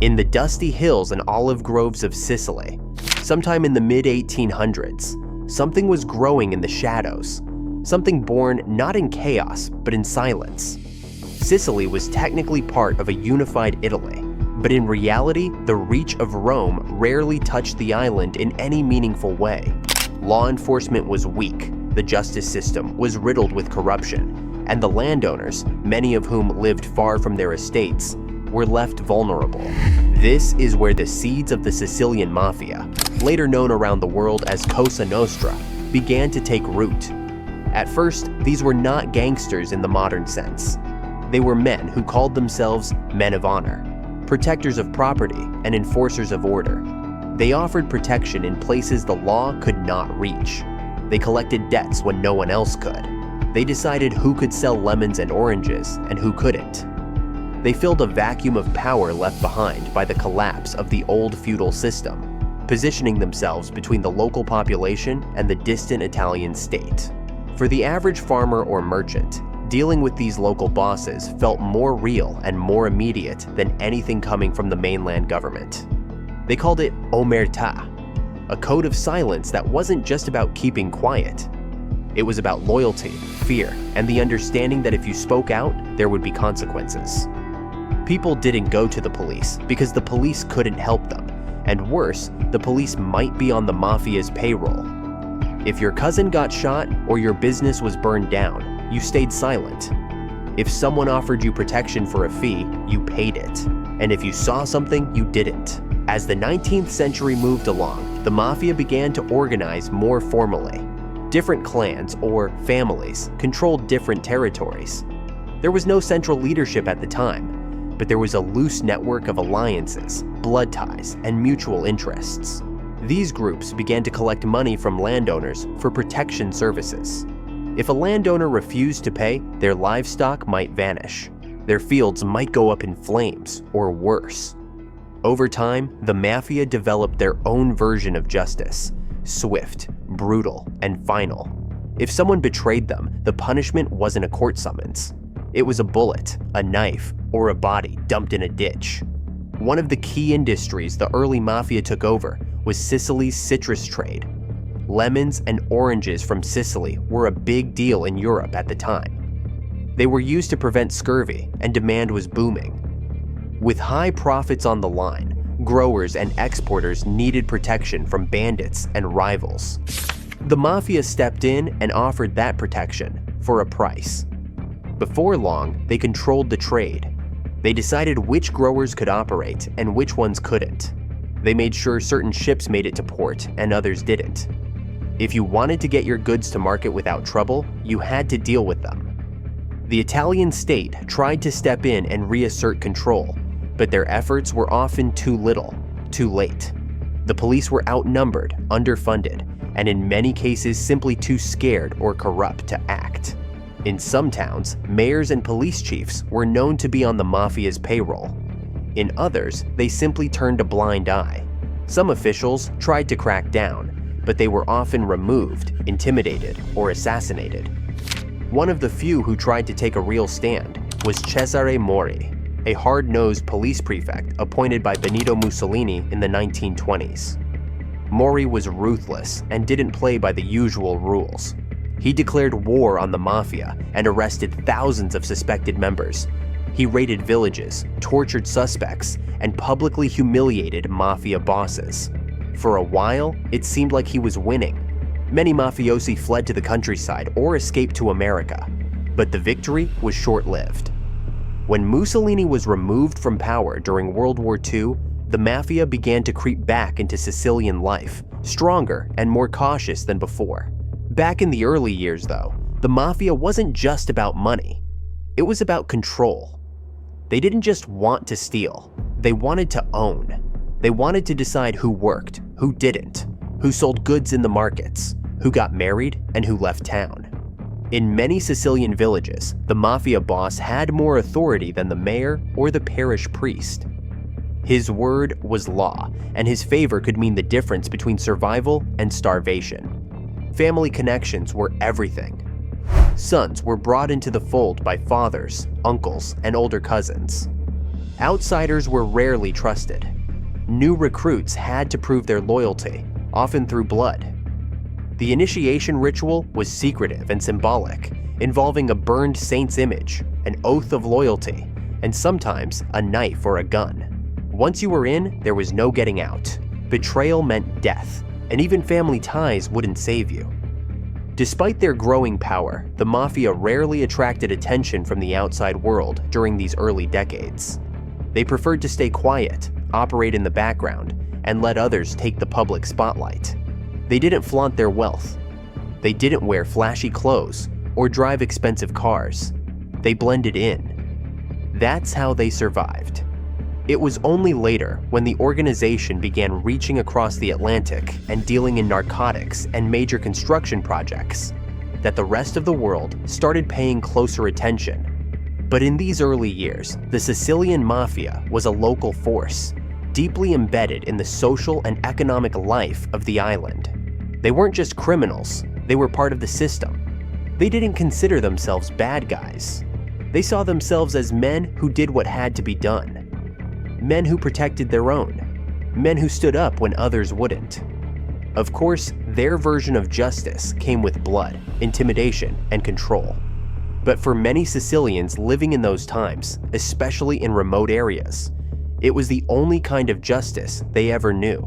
In the dusty hills and olive groves of Sicily, sometime in the mid-1800s, something was growing in the shadows, something born not in chaos, but in silence. Sicily was technically part of a unified Italy, but in reality, the reach of Rome rarely touched the island in any meaningful way. Law enforcement was weak, the justice system was riddled with corruption, and the landowners, many of whom lived far from their estates, were left vulnerable. This is where the seeds of the Sicilian Mafia, later known around the world as Cosa Nostra, began to take root. At first, these were not gangsters in the modern sense. They were men who called themselves men of honor, protectors of property and enforcers of order. They offered protection in places the law could not reach. They collected debts when no one else could. They decided who could sell lemons and oranges and who couldn't. They filled a vacuum of power left behind by the collapse of the old feudal system, positioning themselves between the local population and the distant Italian state. For the average farmer or merchant, dealing with these local bosses felt more real and more immediate than anything coming from the mainland government. They called it omertà, a code of silence that wasn't just about keeping quiet. It was about loyalty, fear, and the understanding that if you spoke out, there would be consequences. People didn't go to the police because the police couldn't help them, and worse, the police might be on the mafia's payroll. If your cousin got shot or your business was burned down, you stayed silent. If someone offered you protection for a fee, you paid it. And if you saw something, you didn't. As the 19th century moved along, the mafia began to organize more formally. Different clans or families controlled different territories. There was no central leadership at the time, but there was a loose network of alliances, blood ties, and mutual interests. These groups began to collect money from landowners for protection services. If a landowner refused to pay, their livestock might vanish. Their fields might go up in flames, or worse. Over time, the mafia developed their own version of justice, swift, brutal, and final. If someone betrayed them, the punishment wasn't a court summons. It was a bullet, a knife, or a body dumped in a ditch. One of the key industries the early mafia took over was Sicily's citrus trade. Lemons and oranges from Sicily were a big deal in Europe at the time. They were used to prevent scurvy, and demand was booming. With high profits on the line, growers and exporters needed protection from bandits and rivals. The mafia stepped in and offered that protection for a price. Before long, they controlled the trade. They decided which growers could operate and which ones couldn't. They made sure certain ships made it to port and others didn't. If you wanted to get your goods to market without trouble, you had to deal with them. The Italian state tried to step in and reassert control, but their efforts were often too little, too late. The police were outnumbered, underfunded, and in many cases simply too scared or corrupt to act. In some towns, mayors and police chiefs were known to be on the mafia's payroll. In others, they simply turned a blind eye. Some officials tried to crack down, but they were often removed, intimidated, or assassinated. One of the few who tried to take a real stand was Cesare Mori, a hard-nosed police prefect appointed by Benito Mussolini in the 1920s. Mori was ruthless and didn't play by the usual rules. He declared war on the mafia and arrested thousands of suspected members. He raided villages, tortured suspects, and publicly humiliated mafia bosses. For a while, it seemed like he was winning. Many mafiosi fled to the countryside or escaped to America, but the victory was short-lived. When Mussolini was removed from power during World War II, the mafia began to creep back into Sicilian life, stronger and more cautious than before. Back in the early years, though, the mafia wasn't just about money. It was about control. They didn't just want to steal, they wanted to own. They wanted to decide who worked, who didn't, who sold goods in the markets, who got married, and who left town. In many Sicilian villages, the mafia boss had more authority than the mayor or the parish priest. His word was law, and his favor could mean the difference between survival and starvation. Family connections were everything. Sons were brought into the fold by fathers, uncles, and older cousins. Outsiders were rarely trusted. New recruits had to prove their loyalty, often through blood. The initiation ritual was secretive and symbolic, involving a burned saint's image, an oath of loyalty, and sometimes a knife or a gun. Once you were in, there was no getting out. Betrayal meant death, and even family ties wouldn't save you. Despite their growing power, the Mafia rarely attracted attention from the outside world during these early decades. They preferred to stay quiet, operate in the background, and let others take the public spotlight. They didn't flaunt their wealth. They didn't wear flashy clothes or drive expensive cars. They blended in. That's how they survived. It was only later, when the organization began reaching across the Atlantic and dealing in narcotics and major construction projects, that the rest of the world started paying closer attention. But in these early years, the Sicilian Mafia was a local force, deeply embedded in the social and economic life of the island. They weren't just criminals, they were part of the system. They didn't consider themselves bad guys. They saw themselves as men who did what had to be done. Men who protected their own. Men who stood up when others wouldn't. Of course, their version of justice came with blood, intimidation, and control. But for many Sicilians living in those times, especially in remote areas, it was the only kind of justice they ever knew.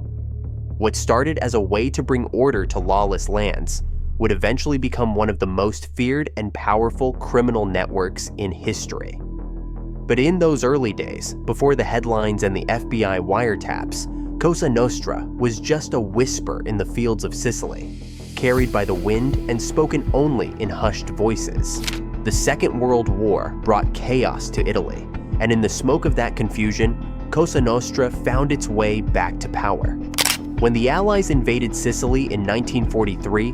What started as a way to bring order to lawless lands would eventually become one of the most feared and powerful criminal networks in history. But in those early days, before the headlines and the FBI wiretaps, Cosa Nostra was just a whisper in the fields of Sicily, carried by the wind and spoken only in hushed voices. The Second World War brought chaos to Italy, and in the smoke of that confusion, Cosa Nostra found its way back to power. When the Allies invaded Sicily in 1943,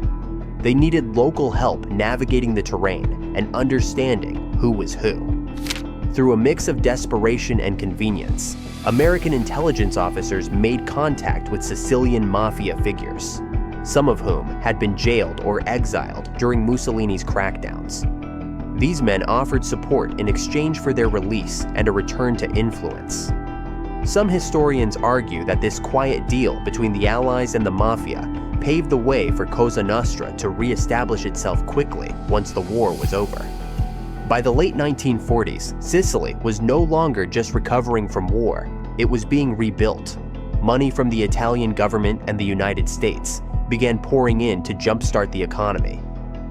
they needed local help navigating the terrain and understanding who was who. Through a mix of desperation and convenience, American intelligence officers made contact with Sicilian Mafia figures, some of whom had been jailed or exiled during Mussolini's crackdowns. These men offered support in exchange for their release and a return to influence. Some historians argue that this quiet deal between the Allies and the Mafia paved the way for Cosa Nostra to re-establish itself quickly once the war was over. By the late 1940s, Sicily was no longer just recovering from war, it was being rebuilt. Money from the Italian government and the United States began pouring in to jumpstart the economy.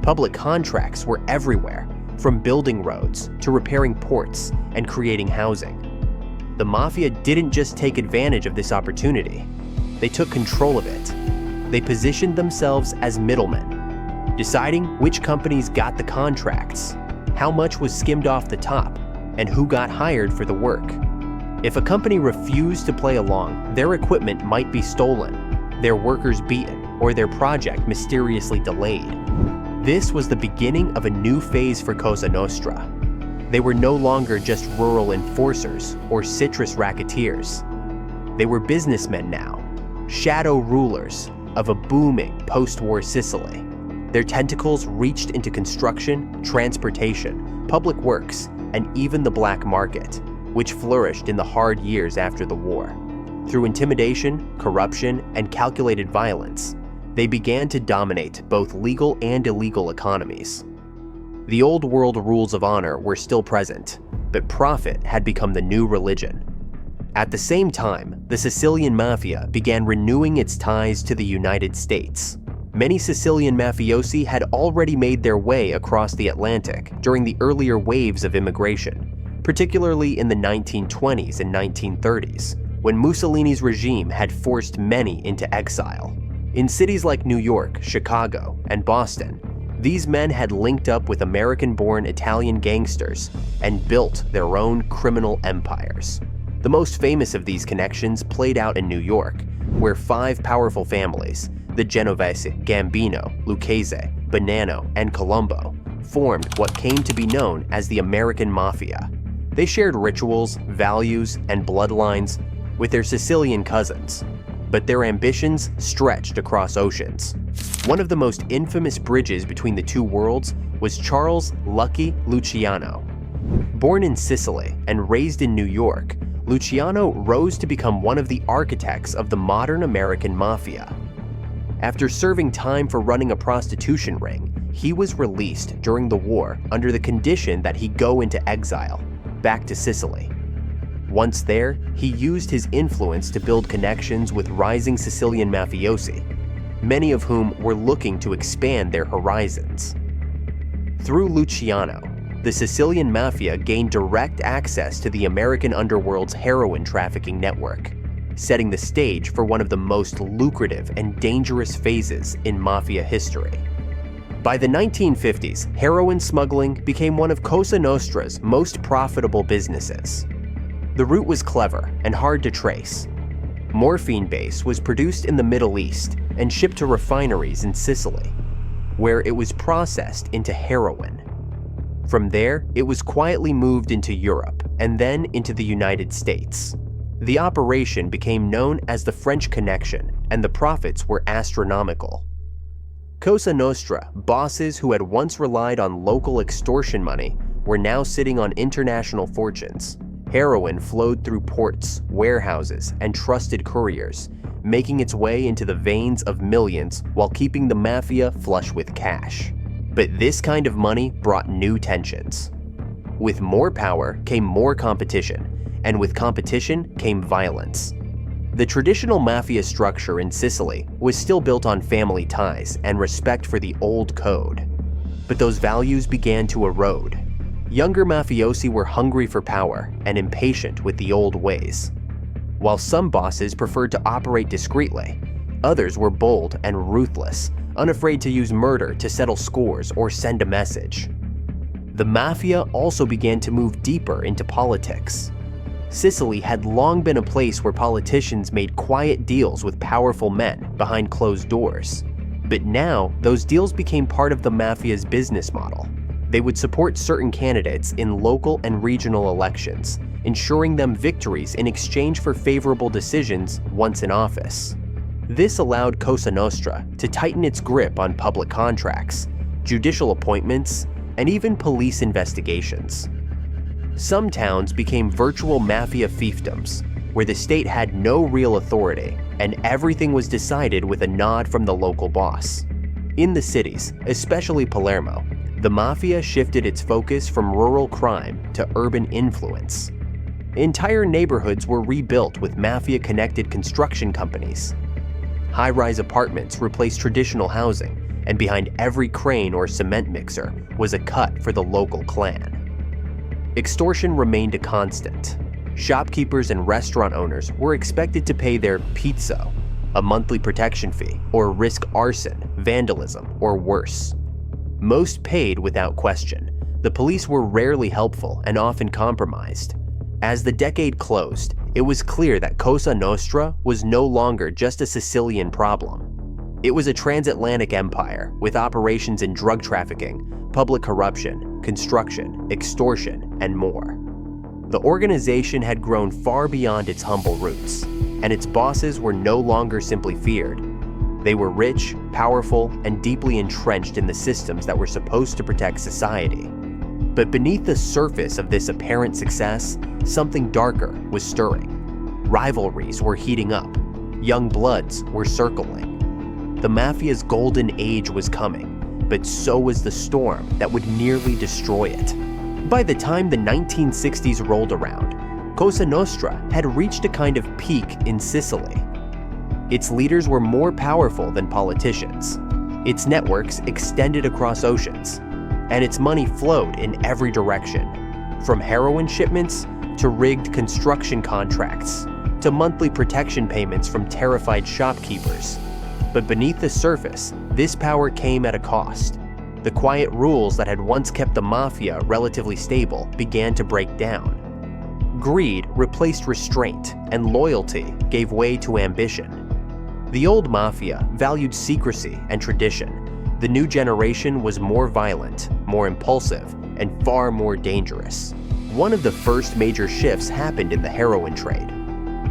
Public contracts were everywhere, from building roads to repairing ports and creating housing. The Mafia didn't just take advantage of this opportunity, they took control of it. They positioned themselves as middlemen, deciding which companies got the contracts, how much was skimmed off the top, and who got hired for the work. If a company refused to play along, their equipment might be stolen, their workers beaten, or their project mysteriously delayed. This was the beginning of a new phase for Cosa Nostra. They were no longer just rural enforcers or citrus racketeers. They were businessmen now, shadow rulers of a booming post-war Sicily. Their tentacles reached into construction, transportation, public works, and even the black market, which flourished in the hard years after the war. Through intimidation, corruption, and calculated violence, they began to dominate both legal and illegal economies. The old world rules of honor were still present, but profit had become the new religion. At the same time, the Sicilian Mafia began renewing its ties to the United States. Many Sicilian mafiosi had already made their way across the Atlantic during the earlier waves of immigration, particularly in the 1920s and 1930s, when Mussolini's regime had forced many into exile. In cities like New York, Chicago, and Boston, these men had linked up with American-born Italian gangsters and built their own criminal empires. The most famous of these connections played out in New York, where 5 powerful families, the Genovese, Gambino, Lucchese, Bonanno, and Colombo, formed what came to be known as the American Mafia. They shared rituals, values, and bloodlines with their Sicilian cousins, but their ambitions stretched across oceans. One of the most infamous bridges between the two worlds was Charles "Lucky" Luciano. Born in Sicily and raised in New York, Luciano rose to become one of the architects of the modern American mafia. After serving time for running a prostitution ring, he was released during the war under the condition that he go into exile, back to Sicily. Once there, he used his influence to build connections with rising Sicilian mafiosi, many of whom were looking to expand their horizons. Through Luciano, the Sicilian Mafia gained direct access to the American underworld's heroin trafficking network, setting the stage for one of the most lucrative and dangerous phases in mafia history. By the 1950s, heroin smuggling became one of Cosa Nostra's most profitable businesses. The route was clever and hard to trace. Morphine base was produced in the Middle East and shipped to refineries in Sicily, where it was processed into heroin. From there, it was quietly moved into Europe and then into the United States. The operation became known as the French Connection, and the profits were astronomical. Cosa Nostra bosses who had once relied on local extortion money were now sitting on international fortunes. Heroin flowed through ports, warehouses, and trusted couriers, making its way into the veins of millions while keeping the mafia flush with cash. But this kind of money brought new tensions. With more power came more competition, and with competition came violence. The traditional mafia structure in Sicily was still built on family ties and respect for the old code. But those values began to erode. Younger mafiosi were hungry for power and impatient with the old ways. While some bosses preferred to operate discreetly, others were bold and ruthless, unafraid to use murder to settle scores or send a message. The mafia also began to move deeper into politics. Sicily had long been a place where politicians made quiet deals with powerful men behind closed doors. But now, those deals became part of the mafia's business model. They would support certain candidates in local and regional elections, ensuring them victories in exchange for favorable decisions once in office. This allowed Cosa Nostra to tighten its grip on public contracts, judicial appointments, and even police investigations. Some towns became virtual mafia fiefdoms, where the state had no real authority and everything was decided with a nod from the local boss. In the cities, especially Palermo, the mafia shifted its focus from rural crime to urban influence. Entire neighborhoods were rebuilt with mafia-connected construction companies. High-rise apartments replaced traditional housing, and behind every crane or cement mixer was a cut for the local clan. Extortion remained a constant. Shopkeepers and restaurant owners were expected to pay their pizzo, a monthly protection fee, or risk arson, vandalism, or worse. Most paid without question. The police were rarely helpful and often compromised. As the decade closed, it was clear that Cosa Nostra was no longer just a Sicilian problem. It was a transatlantic empire with operations in drug trafficking, public corruption, construction, extortion, and more. The organization had grown far beyond its humble roots, and its bosses were no longer simply feared. They were rich, powerful, and deeply entrenched in the systems that were supposed to protect society. But beneath the surface of this apparent success, something darker was stirring. Rivalries were heating up. Young bloods were circling. The mafia's golden age was coming, but so was the storm that would nearly destroy it. By the time the 1960s rolled around, Cosa Nostra had reached a kind of peak in Sicily. Its leaders were more powerful than politicians. Its networks extended across oceans, and its money flowed in every direction, from heroin shipments to rigged construction contracts, to monthly protection payments from terrified shopkeepers. But beneath the surface, this power came at a cost. The quiet rules that had once kept the mafia relatively stable began to break down. Greed replaced restraint, and loyalty gave way to ambition. The old mafia valued secrecy and tradition. The new generation was more violent, more impulsive, and far more dangerous. One of the first major shifts happened in the heroin trade.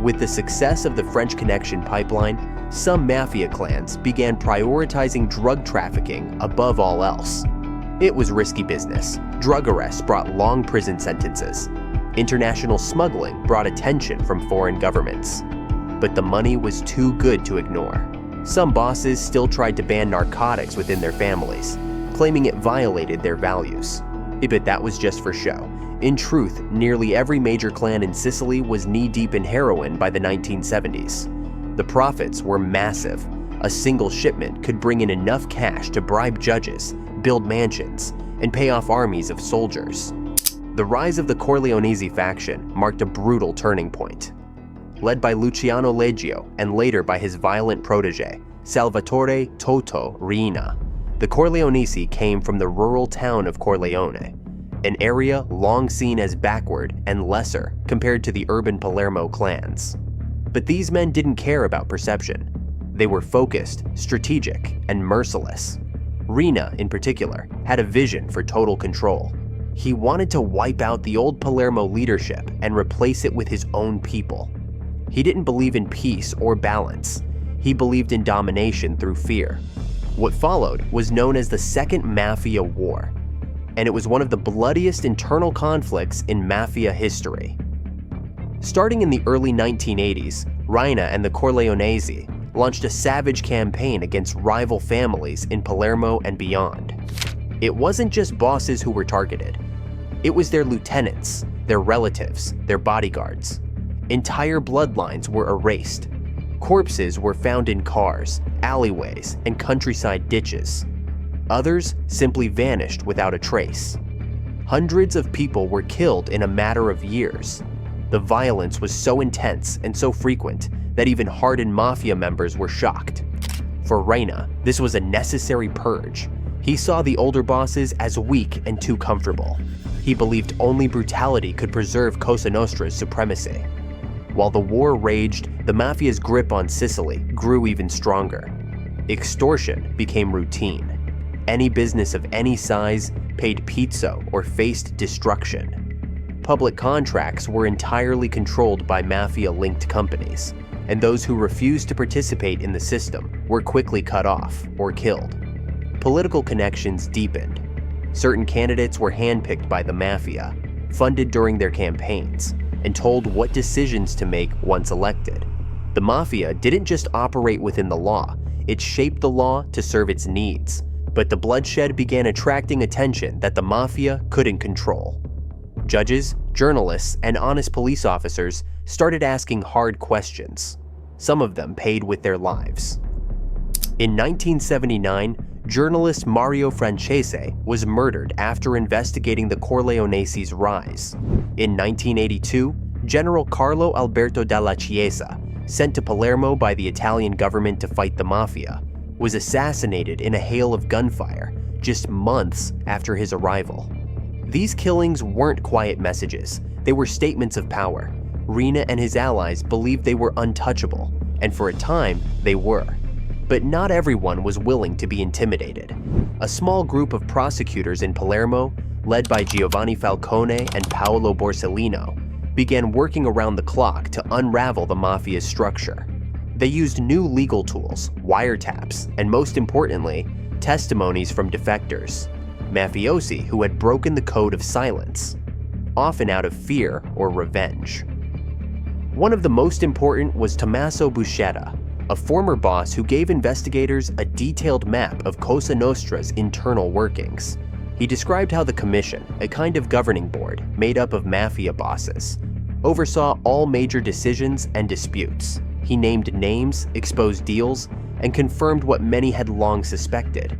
With the success of the French Connection pipeline, some mafia clans began prioritizing drug trafficking above all else. It was risky business. Drug arrests brought long prison sentences. International smuggling brought attention from foreign governments. But the money was too good to ignore. Some bosses still tried to ban narcotics within their families, claiming it violated their values. But that was just for show. In truth, nearly every major clan in Sicily was knee-deep in heroin by the 1970s. The profits were massive. A single shipment could bring in enough cash to bribe judges, build mansions, and pay off armies of soldiers. The rise of the Corleonese faction marked a brutal turning point. Led by Luciano Leggio and later by his violent protege, Salvatore Toto Riina, the Corleonesi came from the rural town of Corleone, an area long seen as backward and lesser compared to the urban Palermo clans. But these men didn't care about perception. They were focused, strategic, and merciless. Riina, in particular, had a vision for total control. He wanted to wipe out the old Palermo leadership and replace it with his own people. He didn't believe in peace or balance. He believed in domination through fear. What followed was known as the Second Mafia War, and it was one of the bloodiest internal conflicts in mafia history. Starting in the early 1980s, Riina and the Corleonesi launched a savage campaign against rival families in Palermo and beyond. It wasn't just bosses who were targeted. It was their lieutenants, their relatives, their bodyguards. Entire bloodlines were erased. Corpses were found in cars, alleyways, and countryside ditches. Others simply vanished without a trace. Hundreds of people were killed in a matter of years. The violence was so intense and so frequent that even hardened mafia members were shocked. For Riina, this was a necessary purge. He saw the older bosses as weak and too comfortable. He believed only brutality could preserve Cosa Nostra's supremacy. While the war raged, the mafia's grip on Sicily grew even stronger. Extortion became routine. Any business of any size paid pizzo or faced destruction. Public contracts were entirely controlled by mafia-linked companies, and those who refused to participate in the system were quickly cut off or killed. Political connections deepened. Certain candidates were handpicked by the mafia, funded during their campaigns, and told what decisions to make once elected. The mafia didn't just operate within the law, it shaped the law to serve its needs. But the bloodshed began attracting attention that the mafia couldn't control. Judges, journalists, and honest police officers started asking hard questions. Some of them paid with their lives. In 1979, journalist Mario Francese was murdered after investigating the Corleoneses' rise. In 1982, General Carlo Alberto dalla Chiesa, sent to Palermo by the Italian government to fight the mafia, was assassinated in a hail of gunfire just months after his arrival. These killings weren't quiet messages, they were statements of power. Riina and his allies believed they were untouchable, and for a time, they were. But not everyone was willing to be intimidated. A small group of prosecutors in Palermo, led by Giovanni Falcone and Paolo Borsellino, began working around the clock to unravel the mafia's structure. They used new legal tools, wiretaps, and most importantly, testimonies from defectors, mafiosi who had broken the code of silence, often out of fear or revenge. One of the most important was Tommaso Buscetta, a former boss who gave investigators a detailed map of Cosa Nostra's internal workings. He described how the commission, a kind of governing board made up of mafia bosses, oversaw all major decisions and disputes. He named names, exposed deals, and confirmed what many had long suspected.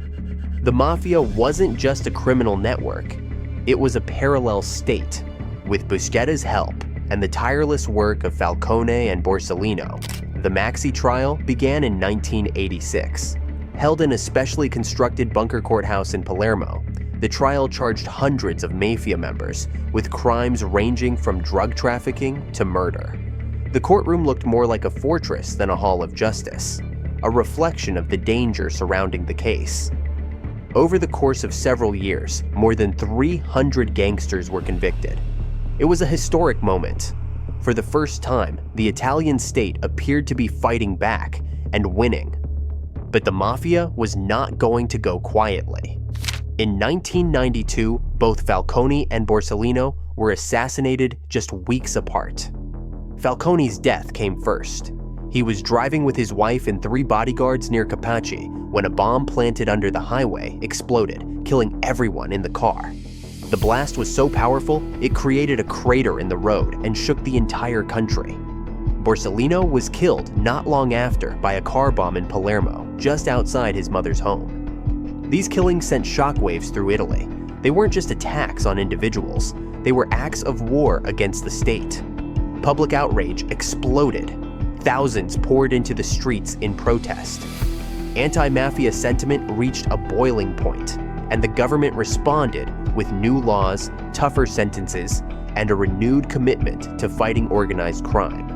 The mafia wasn't just a criminal network, it was a parallel state. With Buscetta's help and the tireless work of Falcone and Borsellino, the Maxi trial began in 1986. Held in a specially constructed bunker courthouse in Palermo, the trial charged hundreds of mafia members with crimes ranging from drug trafficking to murder. The courtroom looked more like a fortress than a hall of justice, a reflection of the danger surrounding the case. Over the course of several years, more than 300 gangsters were convicted. It was a historic moment. For the first time, the Italian state appeared to be fighting back and winning. But the mafia was not going to go quietly. In 1992, both Falcone and Borsellino were assassinated just weeks apart. Falcone's death came first. He was driving with his wife and 3 bodyguards near Capaci when a bomb planted under the highway exploded, killing everyone in the car. The blast was so powerful, it created a crater in the road and shook the entire country. Borsellino was killed not long after by a car bomb in Palermo, just outside his mother's home. These killings sent shockwaves through Italy. They weren't just attacks on individuals, they were acts of war against the state. Public outrage exploded. Thousands poured into the streets in protest. Anti-mafia sentiment reached a boiling point, and the government responded with new laws, tougher sentences, and a renewed commitment to fighting organized crime.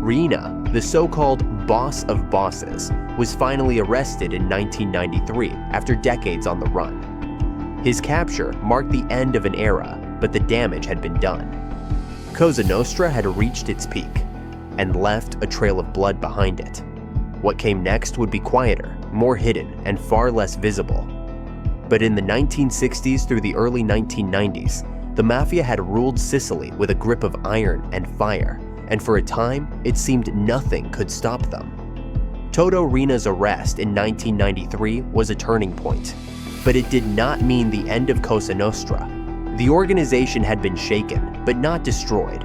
Riina, the so-called boss of bosses, was finally arrested in 1993 after decades on the run. His capture marked the end of an era, but the damage had been done. Cosa Nostra had reached its peak and left a trail of blood behind it. What came next would be quieter, more hidden, and far less visible. But in the 1960s through the early 1990s, the Mafia had ruled Sicily with a grip of iron and fire, and for a time, it seemed nothing could stop them. Toto Riina's arrest in 1993 was a turning point, but it did not mean the end of Cosa Nostra. The organization had been shaken, but not destroyed.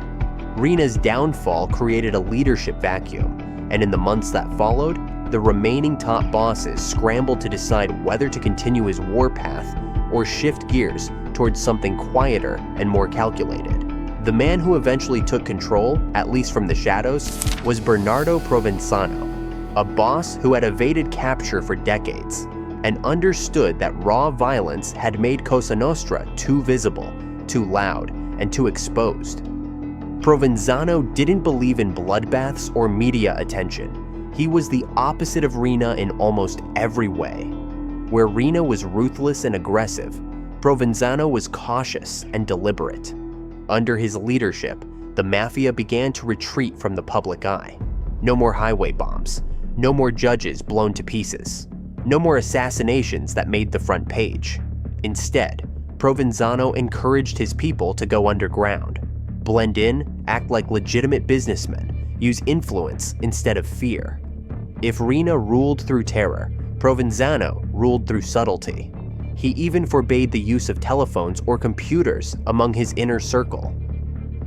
Riina's downfall created a leadership vacuum, and in the months that followed, the remaining top bosses scrambled to decide whether to continue his warpath or shift gears towards something quieter and more calculated. The man who eventually took control, at least from the shadows, was Bernardo Provenzano, a boss who had evaded capture for decades and understood that raw violence had made Cosa Nostra too visible, too loud, and too exposed. Provenzano didn't believe in bloodbaths or media attention. He was the opposite of Riina in almost every way. Where Riina was ruthless and aggressive, Provenzano was cautious and deliberate. Under his leadership, the Mafia began to retreat from the public eye. No more highway bombs, no more judges blown to pieces, no more assassinations that made the front page. Instead, Provenzano encouraged his people to go underground, blend in, act like legitimate businessmen, use influence instead of fear. If Riina ruled through terror, Provenzano ruled through subtlety. He even forbade the use of telephones or computers among his inner circle.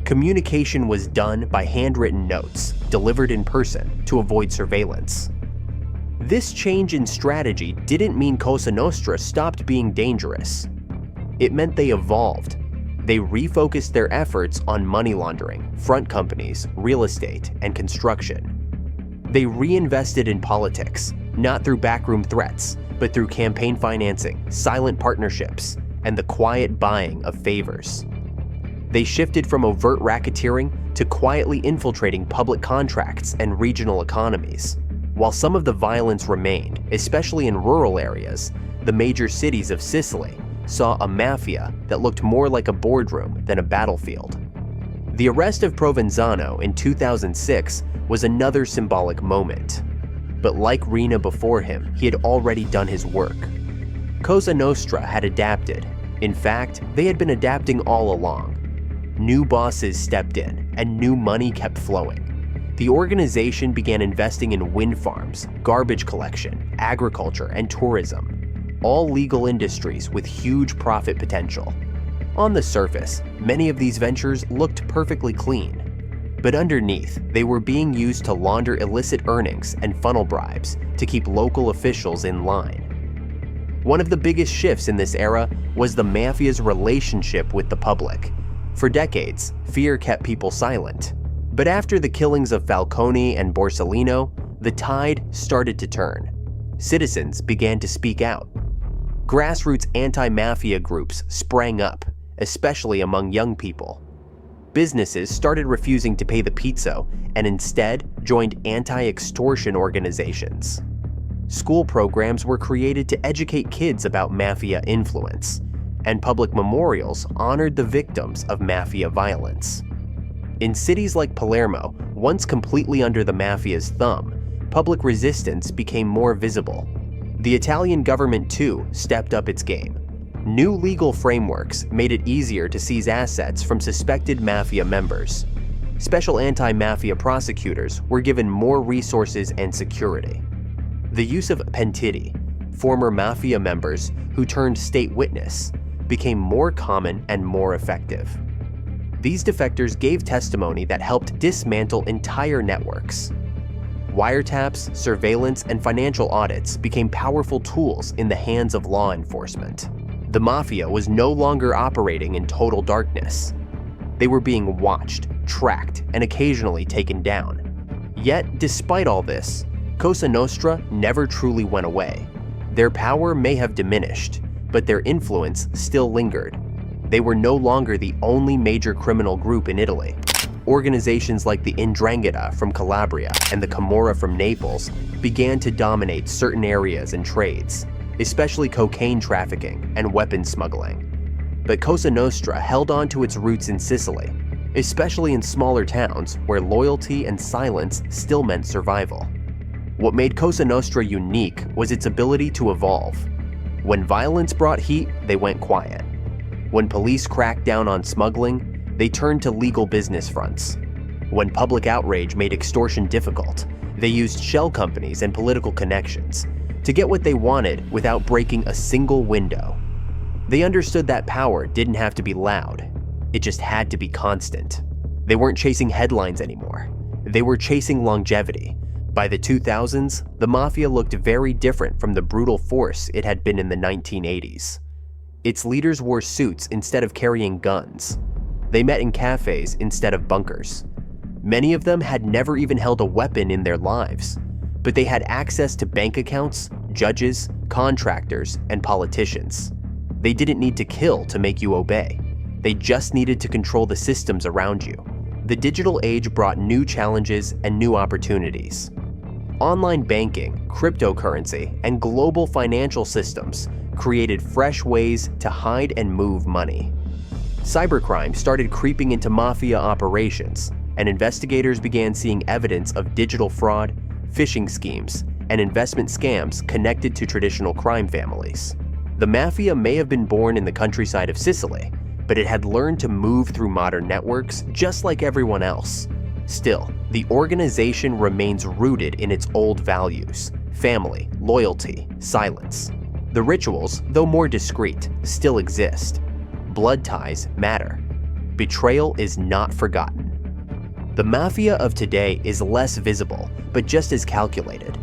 Communication was done by handwritten notes, delivered in person to avoid surveillance. This change in strategy didn't mean Cosa Nostra stopped being dangerous. It meant they evolved. They refocused their efforts on money laundering, front companies, real estate, and construction. They reinvested in politics, not through backroom threats, but through campaign financing, silent partnerships, and the quiet buying of favors. They shifted from overt racketeering to quietly infiltrating public contracts and regional economies. While some of the violence remained, especially in rural areas, the major cities of Sicily saw a mafia that looked more like a boardroom than a battlefield. The arrest of Provenzano in 2006 was another symbolic moment. But like Riina before him, he had already done his work. Cosa Nostra had adapted. In fact, they had been adapting all along. New bosses stepped in, and new money kept flowing. The organization began investing in wind farms, garbage collection, agriculture, and tourism, all legal industries with huge profit potential. On the surface, many of these ventures looked perfectly clean. But underneath, they were being used to launder illicit earnings and funnel bribes to keep local officials in line. One of the biggest shifts in this era was the Mafia's relationship with the public. For decades, fear kept people silent. But after the killings of Falcone and Borsellino, the tide started to turn. Citizens began to speak out. Grassroots anti-mafia groups sprang up, especially among young people. Businesses started refusing to pay the pizzo and instead joined anti-extortion organizations. School programs were created to educate kids about mafia influence, and public memorials honored the victims of mafia violence. In cities like Palermo, once completely under the mafia's thumb, public resistance became more visible. The Italian government too stepped up its game. New legal frameworks made it easier to seize assets from suspected mafia members. Special anti-mafia prosecutors were given more resources and security. The use of pentiti, former mafia members who turned state witness, became more common and more effective. These defectors gave testimony that helped dismantle entire networks. Wiretaps, surveillance, and financial audits became powerful tools in the hands of law enforcement. The mafia was no longer operating in total darkness. They were being watched, tracked, and occasionally taken down. Yet, despite all this, Cosa Nostra never truly went away. Their power may have diminished, but their influence still lingered. They were no longer the only major criminal group in Italy. Organizations like the 'Ndrangheta from Calabria and the Camorra from Naples began to dominate certain areas and trades, especially cocaine trafficking and weapons smuggling. But Cosa Nostra held on to its roots in Sicily, especially in smaller towns where loyalty and silence still meant survival. What made Cosa Nostra unique was its ability to evolve. When violence brought heat, they went quiet. When police cracked down on smuggling, they turned to legal business fronts. When public outrage made extortion difficult, they used shell companies and political connections to get what they wanted without breaking a single window. They understood that power didn't have to be loud, it just had to be constant. They weren't chasing headlines anymore, they were chasing longevity. By the 2000s, the mafia looked very different from the brutal force it had been in the 1980s. Its leaders wore suits instead of carrying guns. They met in cafes instead of bunkers. Many of them had never even held a weapon in their lives, but they had access to bank accounts, judges, contractors, and politicians. They didn't need to kill to make you obey. They just needed to control the systems around you. The digital age brought new challenges and new opportunities. Online banking, cryptocurrency, and global financial systems created fresh ways to hide and move money. Cybercrime started creeping into mafia operations, and investigators began seeing evidence of digital fraud, phishing schemes, and investment scams connected to traditional crime families. The mafia may have been born in the countryside of Sicily, but it had learned to move through modern networks just like everyone else. Still, the organization remains rooted in its old values: family, loyalty, silence. The rituals, though more discreet, still exist. Blood ties matter. Betrayal is not forgotten. The mafia of today is less visible, but just as calculated.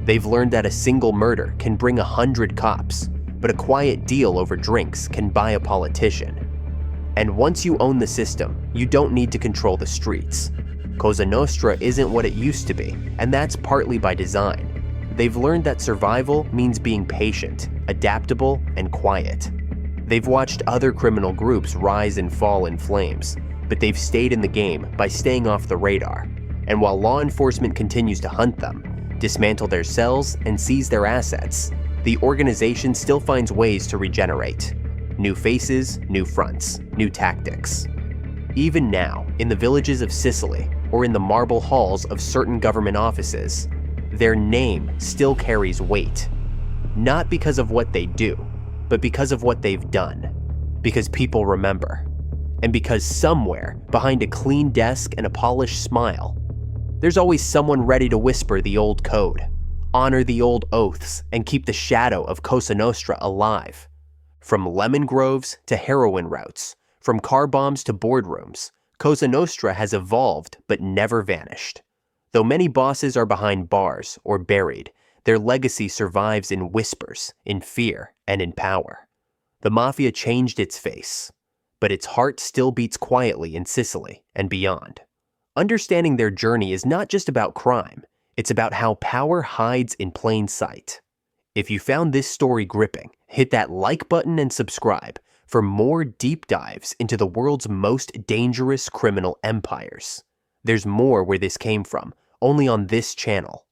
They've learned that a single murder can bring 100 cops, but a quiet deal over drinks can buy a politician. And once you own the system, you don't need to control the streets. Cosa Nostra isn't what it used to be, and that's partly by design. They've learned that survival means being patient, adaptable, and quiet. They've watched other criminal groups rise and fall in flames, but they've stayed in the game by staying off the radar. And while law enforcement continues to hunt them, dismantle their cells, and seize their assets, the organization still finds ways to regenerate. New faces, new fronts, new tactics. Even now, in the villages of Sicily, or in the marble halls of certain government offices, their name still carries weight. Not because of what they do, but because of what they've done. Because people remember. And because somewhere, behind a clean desk and a polished smile, there's always someone ready to whisper the old code, honor the old oaths, and keep the shadow of Cosa Nostra alive. From lemon groves to heroin routes, from car bombs to boardrooms, Cosa Nostra has evolved but never vanished. Though many bosses are behind bars or buried, their legacy survives in whispers, in fear, and in power. The mafia changed its face, but its heart still beats quietly in Sicily and beyond. Understanding their journey is not just about crime, it's about how power hides in plain sight. If you found this story gripping, hit that like button and subscribe for more deep dives into the world's most dangerous criminal empires. There's more where this came from, only on this channel.